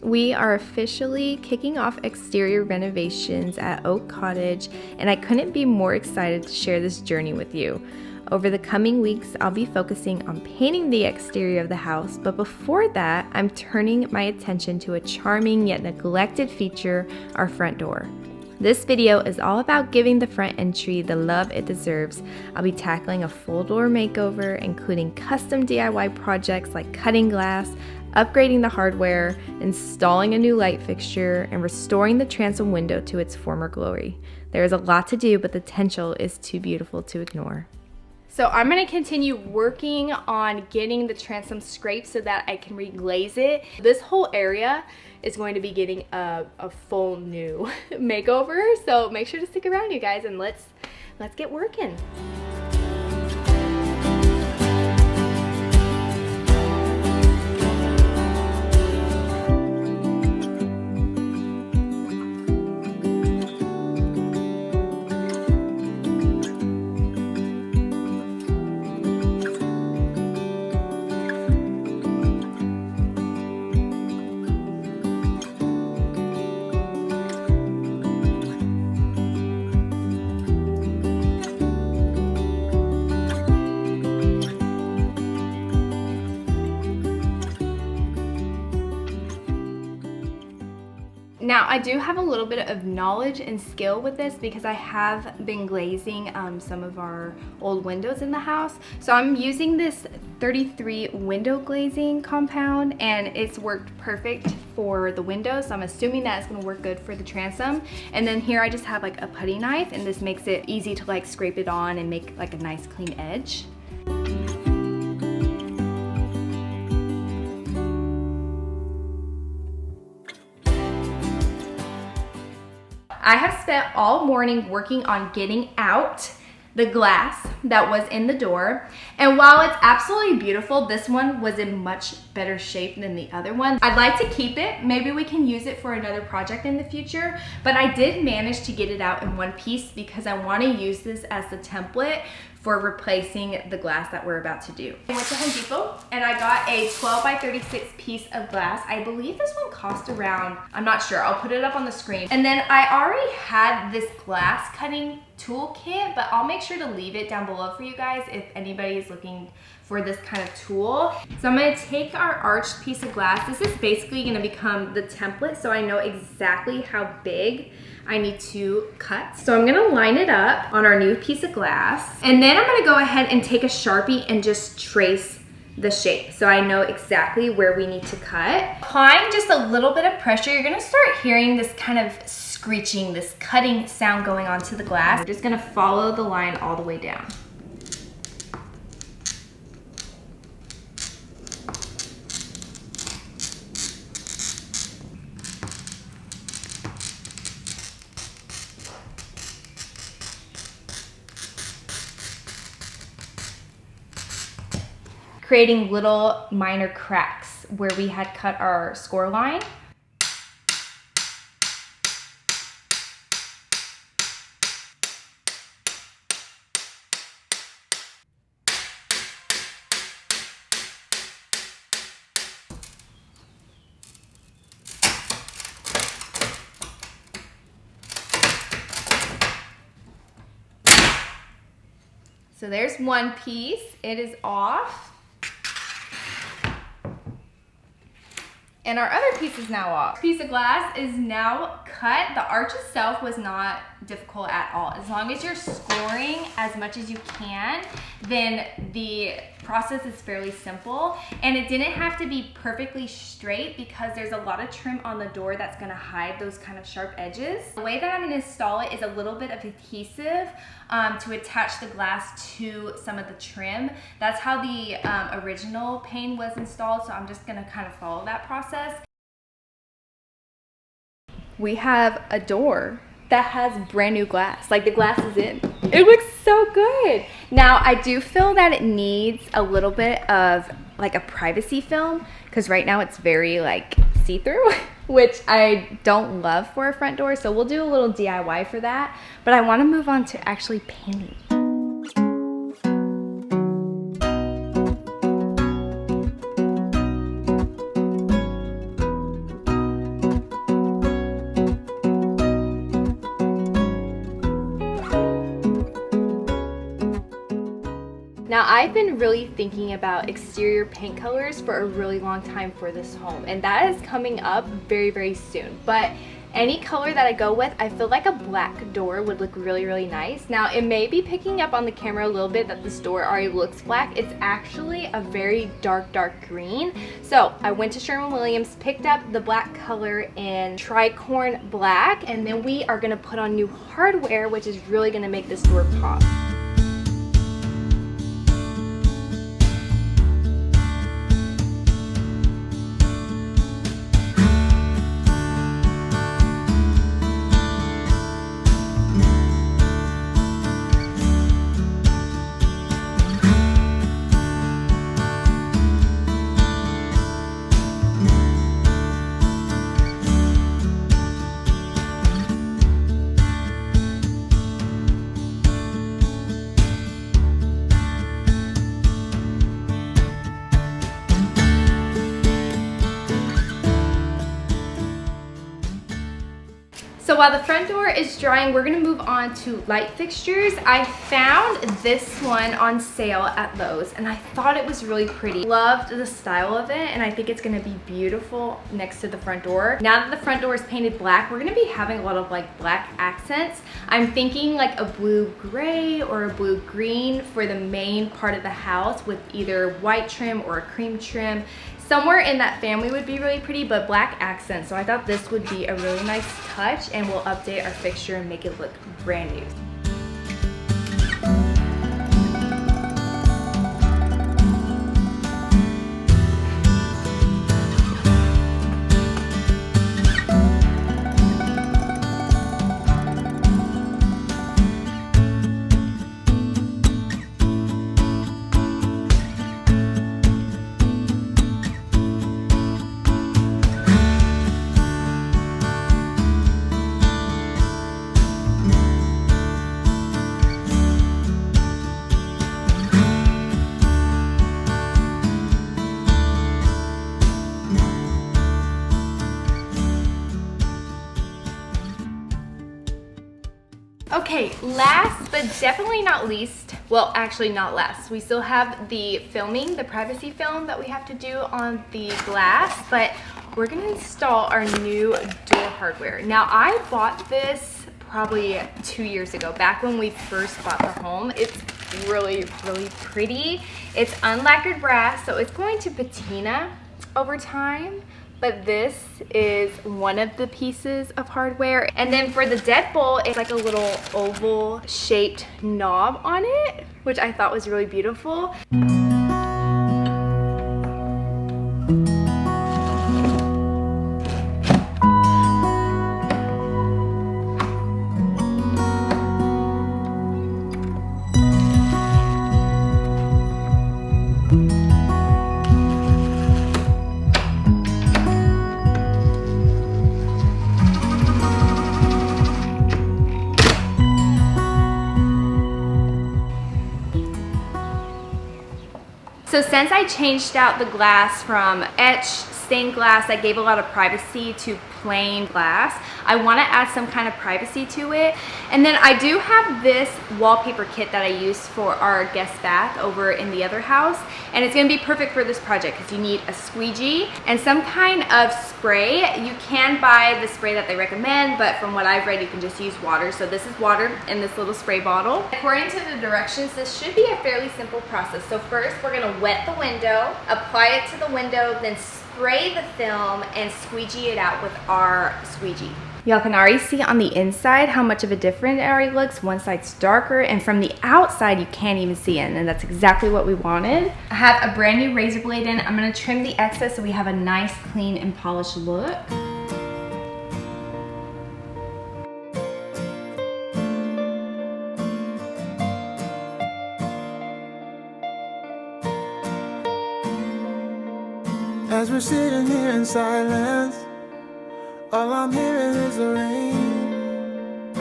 We are officially kicking off exterior renovations at Oak Cottage, and I couldn't be more excited to share this journey with you. Over the coming weeks, I'll be focusing on painting the exterior of the house, but before that, I'm turning my attention to a charming yet neglected feature, our front door. This video is all about giving the front entry the love it deserves. I'll be tackling a full door makeover, including custom DIY projects like cutting glass, upgrading the hardware, installing a new light fixture, and restoring the transom window to its former glory. There is a lot to do, but the potential is too beautiful to ignore. So I'm going to continue working on getting the transom scraped so that I can reglaze it. This whole area is going to be getting a full new makeover, so make sure to stick around, you guys, and let's get working. Now, I do have a little bit of knowledge and skill with this because I have been glazing some of our old windows in the house. So I'm using this 33 window glazing compound, and it's worked perfect for the windows. So I'm assuming that it's gonna work good for the transom. And then here I just have like a putty knife, and this makes it easy to like scrape it on and make like a nice clean edge. I have spent all morning working on getting out the glass that was in the door, and while it's absolutely beautiful, this one was in much better shape than the other one. I'd like to keep it. Maybe we can use it for another project in the future, but I did manage to get it out in one piece because I want to use this as the template for replacing the glass that we're about to do. I went to Home Depot and I got a 12 by 36 piece of glass. I believe this one cost around, I'm not sure, I'll put it up on the screen. And then I already had this glass cutting toolkit, but I'll make sure to leave it down below for you guys if anybody is looking for this kind of tool. So I'm gonna take our arched piece of glass. This is basically gonna become the template, so I know exactly how big I need to cut. So I'm gonna line it up on our new piece of glass, and then I'm gonna go ahead and take a Sharpie and just trace the shape so I know exactly where we need to cut. Applying just a little bit of pressure, you're gonna start hearing this kind of screeching, this cutting sound going onto the glass. We're just gonna follow the line all the way down. Creating little minor cracks where we had cut our score line. So there's one piece, it is off. And our other piece is now off. Piece of glass is now cut. The arch itself was not difficult at all. As long as you're scoring as much as you can, then the process is fairly simple. And it didn't have to be perfectly straight because there's a lot of trim on the door that's gonna hide those kind of sharp edges. The way that I'm gonna install it is a little bit of adhesive to attach the glass to some of the trim. That's how the original pane was installed, so I'm just gonna kind of follow that process. We have a door that has brand new glass, like the glass is in. It looks so good. Now, I do feel that it needs a little bit of like a privacy film because right now it's very like see-through, which I don't love for a front door. So we'll do a little DIY for that, but I want to move on to actually painting. Now, I've been really thinking about exterior paint colors for a really long time for this home, and that is coming up very, very soon. But any color that I go with, I feel like a black door would look really, really nice. Now, it may be picking up on the camera a little bit that this door already looks black. It's actually a very dark, dark green. So I went to Sherwin-Williams, picked up the black color in tricorn black, and then we are gonna put on new hardware, which is really gonna make this door pop. So while the front door is drying, we're gonna move on to light fixtures. I found this one on sale at Lowe's and I thought it was really pretty. Loved the style of it and I think it's gonna be beautiful next to the front door. Now that the front door is painted black, we're gonna be having a lot of like black accents. I'm thinking like a blue gray or a blue green for the main part of the house with either white trim or a cream trim. Somewhere in that family would be really pretty, but black accents. So I thought this would be a really nice touch and we'll update our fixture and make it look brand new. Okay, last but definitely not least, well actually not last, we still have the filming, the privacy film that we have to do on the glass, but we're gonna install our new door hardware. Now I bought this probably 2 years ago, back when we first bought the home. It's really, really pretty. It's unlacquered brass, so it's going to patina over time. But this is one of the pieces of hardware. And then for the deadbolt, it's like a little oval shaped knob on it, which I thought was really beautiful. So since I changed out the glass from etched stained glass that gave a lot of privacy to plain glass, I want to add some kind of privacy to it. And then I do have this wallpaper kit that I used for our guest bath over in the other house, and it's going to be perfect for this project because you need a squeegee and some kind of spray. You can buy the spray that they recommend, but from what I've read, you can just use water. So this is water in this little spray bottle. According to the directions, this should be a fairly simple process. So first, we're going to wet the window, apply it to the window, then spray the film and squeegee it out with our squeegee. Y'all can already see on the inside how much of a difference it already looks. One side's darker, and from the outside you can't even see it, and that's exactly what we wanted. I have a brand new razor blade in. I'm gonna trim the excess so we have a nice, clean, and polished look. As we're sitting here in silence, all I'm hearing is the rain.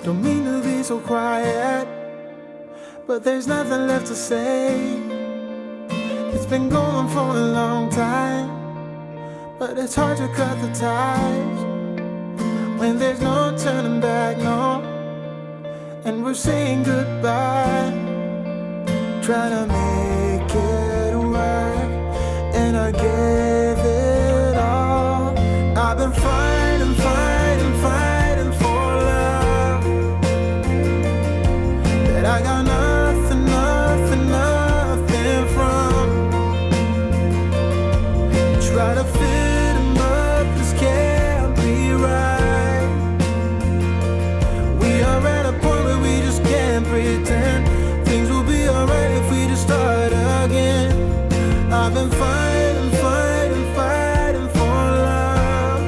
Don't mean to be so quiet, but there's nothing left to say. It's been going for a long time, but it's hard to cut the ties when there's no turning back, no. And we're saying goodbye. trying to make it work, and I gave it all. I've been fighting, fighting, fighting for love that I got nothing, nothing, nothing from. Try to fit him up, this can't be right. We are at a point where we just can't pretend things will be alright if we just start again. I've been fighting, fighting, fighting for love.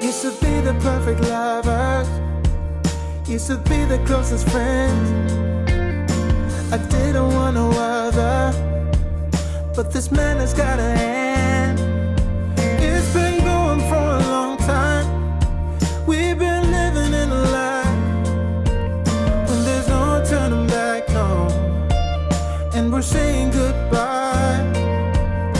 Used to be the perfect lovers, used to be the closest friends. I didn't want no other, but this man has got a hand. It's been going for a long time. We've been living in a lie when there's no turning back, no. And we're saying good